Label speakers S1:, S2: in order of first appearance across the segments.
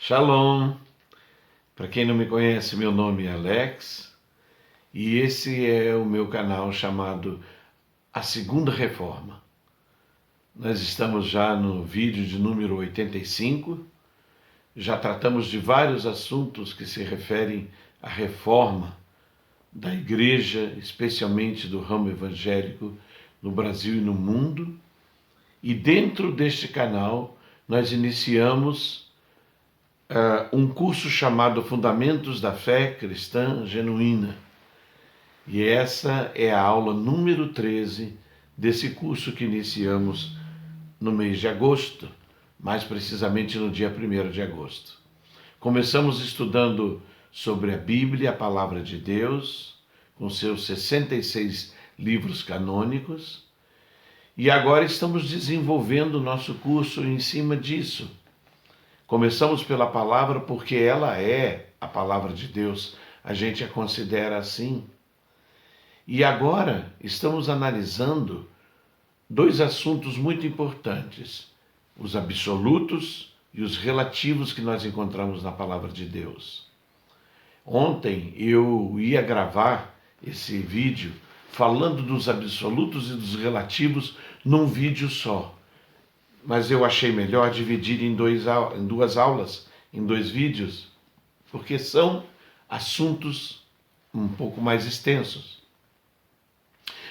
S1: Shalom! Para quem não me conhece, meu nome é Alex e esse é o meu canal chamado A Segunda Reforma. Nós estamos já no vídeo de número 85, já tratamos de vários assuntos que se referem à reforma da igreja, especialmente do ramo evangélico no Brasil e no mundo. E dentro deste canal nós iniciamos um curso chamado Fundamentos da Fé Cristã Genuína. E essa é a aula número 13 desse curso que iniciamos no mês de agosto, mais precisamente no dia 1º de agosto. Começamos estudando sobre a Bíblia, a Palavra de Deus, com seus 66 livros canônicos, e agora estamos desenvolvendo o nosso curso em cima disso. Começamos pela palavra porque ela é a palavra de Deus, a gente a considera assim. E agora estamos analisando dois assuntos muito importantes, os absolutos e os relativos que nós encontramos na palavra de Deus. Ontem eu ia gravar esse vídeo falando dos absolutos e dos relativos num vídeo só. Mas eu achei melhor dividir em duas aulas, em dois vídeos, porque são assuntos um pouco mais extensos.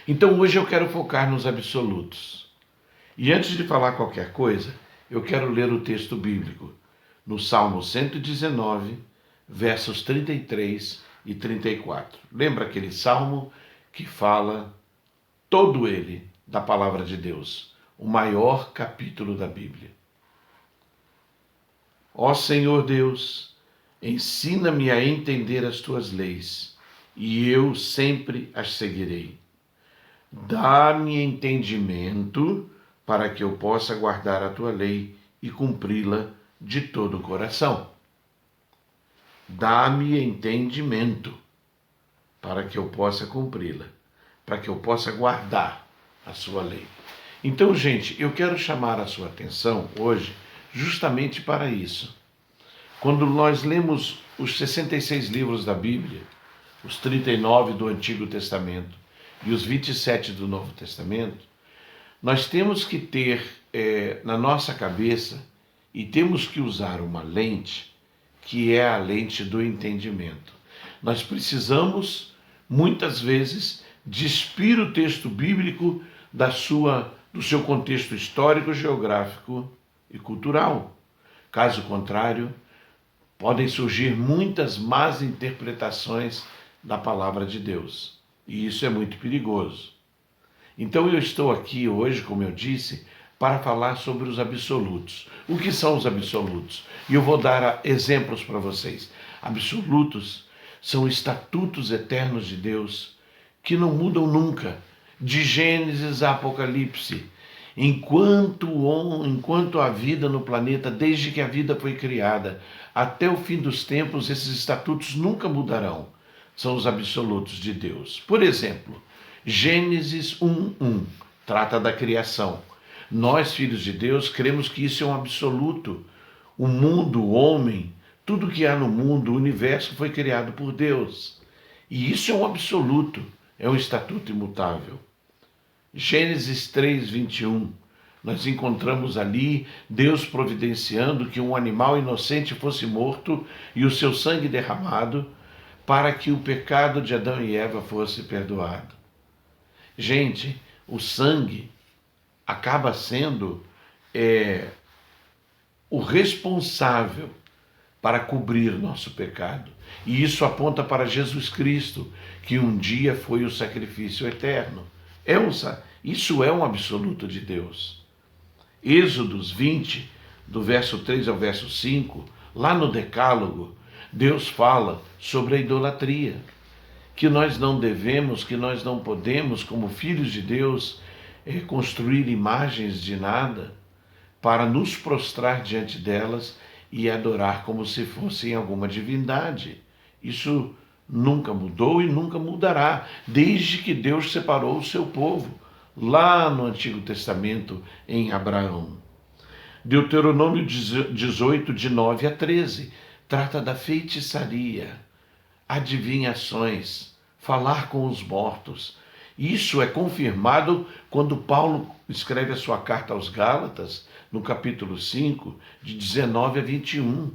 S1: Então hoje eu quero focar nos absolutos. E antes de falar qualquer coisa, eu quero ler o texto bíblico, no Salmo 119, versos 33 e 34. Lembra aquele salmo que fala todo ele da palavra de Deus? O maior capítulo da Bíblia. Ó Senhor Deus, ensina-me a entender as tuas leis, e eu sempre as seguirei. Dá-me entendimento para que eu possa guardar a tua lei e cumpri-la de todo o coração. Dá-me entendimento para que eu possa cumpri-la, para que eu possa guardar a sua lei. Então, gente, eu quero chamar a sua atenção hoje justamente para isso. Quando nós lemos os 66 livros da Bíblia, os 39 do Antigo Testamento e os 27 do Novo Testamento, nós temos que ter na nossa cabeça e temos que usar uma lente que é a lente do entendimento. Nós precisamos, muitas vezes, despir o texto bíblico do seu contexto histórico, geográfico e cultural. Caso contrário, podem surgir muitas más interpretações da palavra de Deus. E isso é muito perigoso. Então eu estou aqui hoje, como eu disse, para falar sobre os absolutos. O que são os absolutos? E eu vou dar exemplos para vocês. Absolutos são estatutos eternos de Deus que não mudam nunca. De Gênesis a Apocalipse, enquanto há vida no planeta, desde que a vida foi criada, até o fim dos tempos, esses estatutos nunca mudarão. São os absolutos de Deus. Por exemplo, Gênesis 1:1 trata da criação. Nós, filhos de Deus, cremos que isso é um absoluto. O mundo, o homem, tudo que há no mundo, o universo foi criado por Deus. E isso é um absoluto, é um estatuto imutável. Gênesis 3:21, nós encontramos ali Deus providenciando que um animal inocente fosse morto e o seu sangue derramado para que o pecado de Adão e Eva fosse perdoado. Gente, o sangue acaba sendo o responsável para cobrir nosso pecado. E isso aponta para Jesus Cristo, que um dia foi o sacrifício eterno. Isso é um absoluto de Deus. Êxodos 20, do verso 3 ao verso 5, lá no Decálogo, Deus fala sobre a idolatria, que nós não devemos, que nós não podemos, como filhos de Deus, construir imagens de nada para nos prostrar diante delas e adorar como se fossem alguma divindade. Isso nunca mudou e nunca mudará, desde que Deus separou o seu povo, lá no Antigo Testamento, em Abraão. Deuteronômio 18, de 9 a 13, trata da feitiçaria, adivinhações, falar com os mortos. Isso é confirmado quando Paulo escreve a sua carta aos Gálatas, no capítulo 5, de 19 a 21.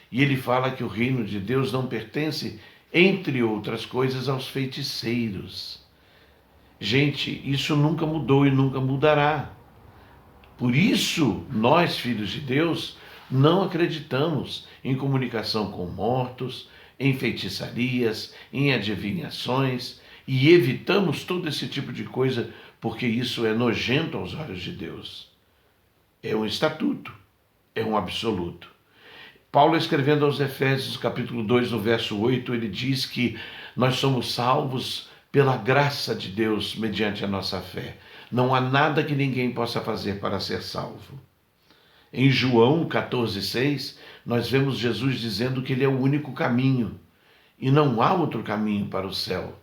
S1: E ele fala que o reino de Deus não pertence, entre outras coisas, aos feiticeiros. Gente, isso nunca mudou e nunca mudará. Por isso, nós, filhos de Deus, não acreditamos em comunicação com mortos, em feitiçarias, em adivinhações, e evitamos todo esse tipo de coisa porque isso é nojento aos olhos de Deus. É um estatuto, é um absoluto. Paulo, escrevendo aos Efésios, capítulo 2, no verso 8, ele diz que nós somos salvos pela graça de Deus mediante a nossa fé. Não há nada que ninguém possa fazer para ser salvo. Em João 14,6, nós vemos Jesus dizendo que ele é o único caminho e não há outro caminho para o céu.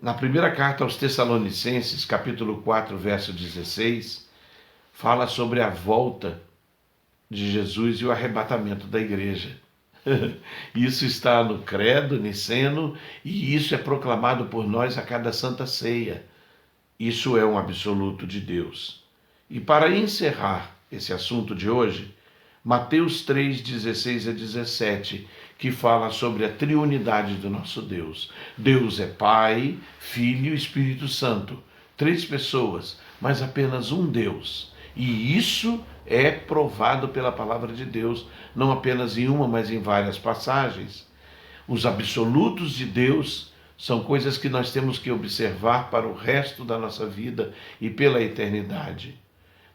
S1: Na primeira carta aos Tessalonicenses, capítulo 4, verso 16, fala sobre a volta de Jesus e o arrebatamento da igreja. Isso está no credo niceno e isso é proclamado por nós a cada santa ceia. Isso é um absoluto de Deus. E para encerrar esse assunto de hoje, Mateus 3, 16 a 17, que fala sobre a triunidade do nosso Deus. Deus é Pai, Filho e Espírito Santo. 3 pessoas, mas apenas um Deus. E isso é provado pela palavra de Deus, não apenas em uma, mas em várias passagens. Os absolutos de Deus são coisas que nós temos que observar para o resto da nossa vida e pela eternidade.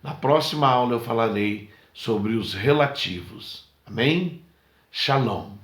S1: Na próxima aula eu falarei sobre os relativos. Amém? Shalom.